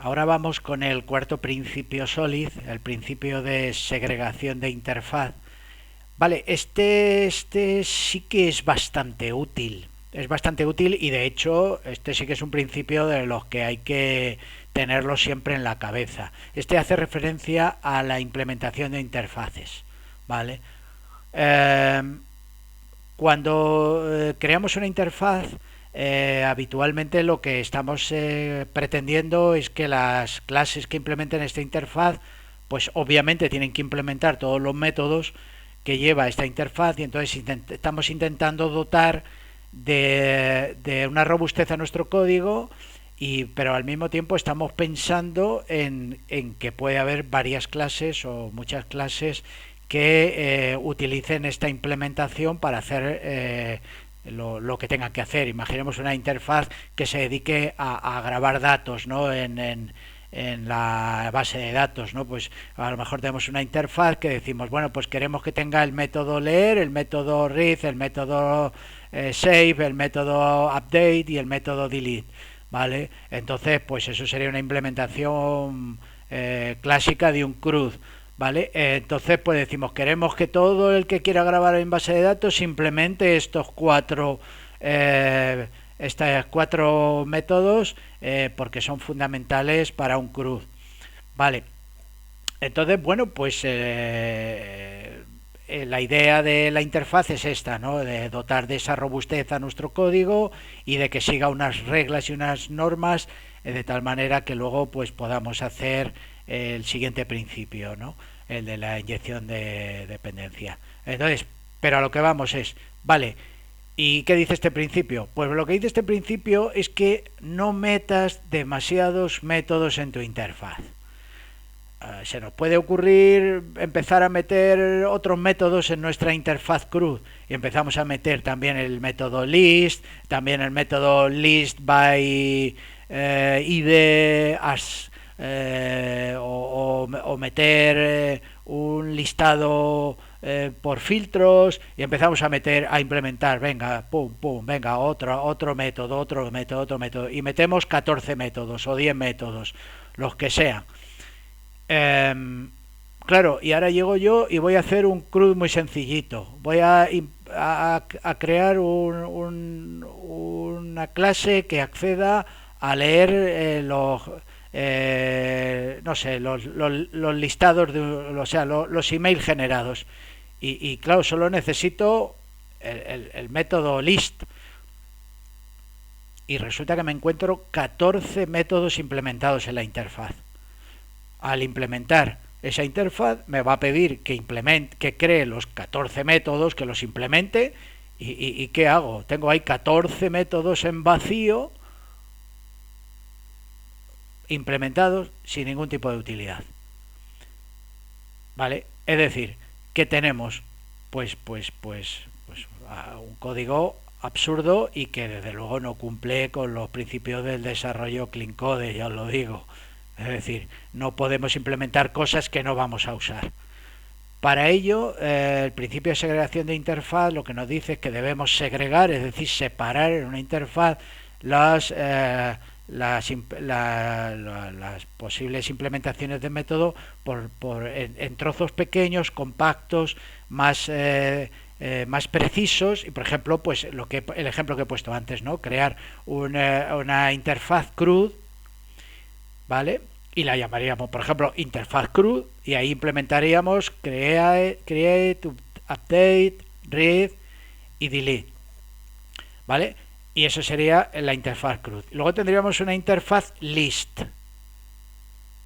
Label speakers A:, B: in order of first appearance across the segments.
A: Ahora vamos con el cuarto principio SOLID, el principio de segregación de interfaz. Vale, este sí que es bastante útil. Es bastante útil y de hecho este sí que es un principio de los que hay que tenerlo siempre en la cabeza. Este hace referencia a la implementación de interfaces. ¿Vale? Eh, Cuando creamos una interfaz, habitualmente lo que estamos pretendiendo es que las clases que implementen esta interfaz, pues obviamente tienen que implementar todos los métodos que lleva esta interfaz y entonces estamos intentando dotar de una robustez a nuestro código pero al mismo tiempo estamos pensando en que puede haber varias clases o muchas clases que utilicen esta implementación para hacer lo que tengan que hacer. Imaginemos una interfaz que se dedique a grabar datos, ¿no? En la base de datos, ¿no? Pues a lo mejor tenemos una interfaz que decimos, bueno, pues queremos que tenga el método leer, el método read, el método save, el método update y el método delete, ¿vale? Entonces, pues eso sería una implementación clásica de un CRUD, ¿vale? Entonces, pues decimos, queremos que todo el que quiera grabar en base de datos simplemente estos cuatro métodos porque son fundamentales para un CRUD, ¿vale? Entonces, bueno, pues la idea de la interfaz es esta, ¿no? De dotar de esa robustez a nuestro código y de que siga unas reglas y unas normas de tal manera que luego pues podamos hacer el siguiente principio, ¿no? El de la inyección de dependencia. Entonces, pero a lo que vamos es, vale, ¿y qué dice este principio? Pues lo que dice este principio es que no metas demasiados métodos en tu interfaz. Se nos puede ocurrir empezar a meter otros métodos en nuestra interfaz CRUD y empezamos a meter también el método list, también el método list by id as o meter un listado por filtros y empezamos a meter a implementar, venga, pum pum, venga, otro método, otro método y metemos 14 métodos o 10 métodos, los que sean. Eh, claro, y ahora llego yo y voy a hacer un CRUD muy sencillito. Voy a crear una clase que acceda a leer no sé, los listados, o sea, los email generados. Y claro, solo necesito el método list. Y resulta que me encuentro 14 métodos implementados en la interfaz. Al implementar esa interfaz me va a pedir que cree los 14 métodos, que los implemente y ¿qué hago? Tengo ahí 14 métodos en vacío implementados sin ningún tipo de utilidad, ¿vale? Es decir, que tenemos pues un código absurdo y que desde luego no cumple con los principios del desarrollo clean code, ya os lo digo. Es decir, no podemos implementar cosas que no vamos a usar. Para ello, el principio de segregación de interfaz lo que nos dice es que debemos segregar, es decir, separar en una interfaz las, las posibles implementaciones de método en trozos pequeños, compactos, más precisos y por ejemplo pues el ejemplo que he puesto antes, no crear una interfaz CRUD, ¿vale? Y la llamaríamos, por ejemplo, interfaz CRUD y ahí implementaríamos create, update, read y delete, ¿vale? Y eso sería la interfaz CRUD. Luego tendríamos una interfaz list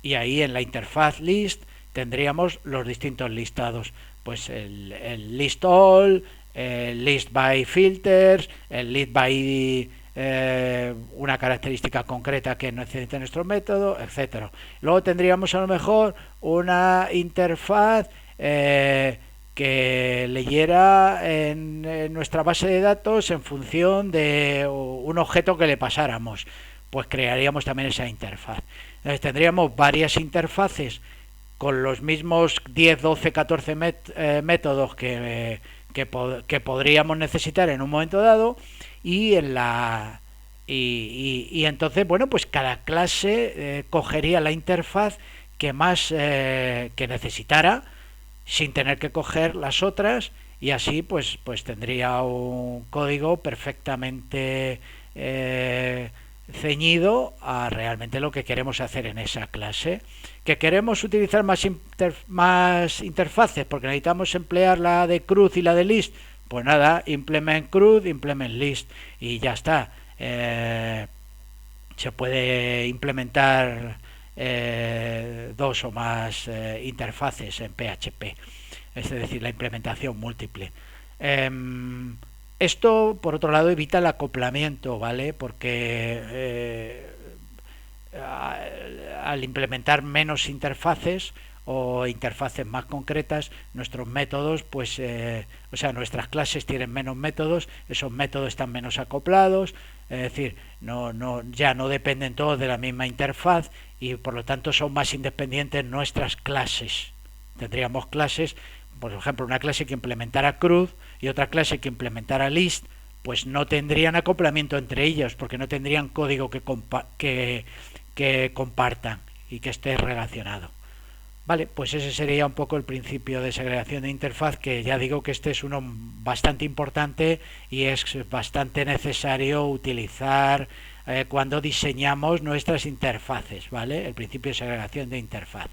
A: y ahí en la interfaz list tendríamos los distintos listados, pues el list all, el list by filters, el list by una característica concreta que necesite nuestro método, etcétera. Luego tendríamos a lo mejor una interfaz que leyera en nuestra base de datos en función de un objeto que le pasáramos. Pues crearíamos también esa interfaz. Entonces tendríamos varias interfaces con los mismos 10, 12, 14 métodos que podríamos necesitar en un momento dado y Y entonces, bueno, pues cada clase cogería la interfaz que más que necesitara sin tener que coger las otras y así pues tendría un código perfectamente ceñido a realmente lo que queremos hacer en esa clase. Que queremos utilizar más interfaces porque necesitamos emplear la de crud y la de list, pues nada, implement crud, implement list y ya está. Se puede implementar dos o más interfaces en PHP, es decir, la implementación múltiple. Eh, Esto, por otro lado, evita el acoplamiento, ¿vale? Porque al implementar menos interfaces o interfaces más concretas, nuestros métodos, pues, o sea, nuestras clases tienen menos métodos, esos métodos están menos acoplados, es decir, ya no dependen todos de la misma interfaz y por lo tanto son más independientes nuestras clases. Tendríamos clases, por ejemplo, una clase que implementara CRUD y otra clase que implementara list, pues no tendrían acoplamiento entre ellos porque no tendrían código que compartan y que esté relacionado. Vale, pues ese sería un poco el principio de segregación de interfaz, que ya digo que este es uno bastante importante y es bastante necesario utilizar cuando diseñamos nuestras interfaces, ¿vale? El principio de segregación de interfaz.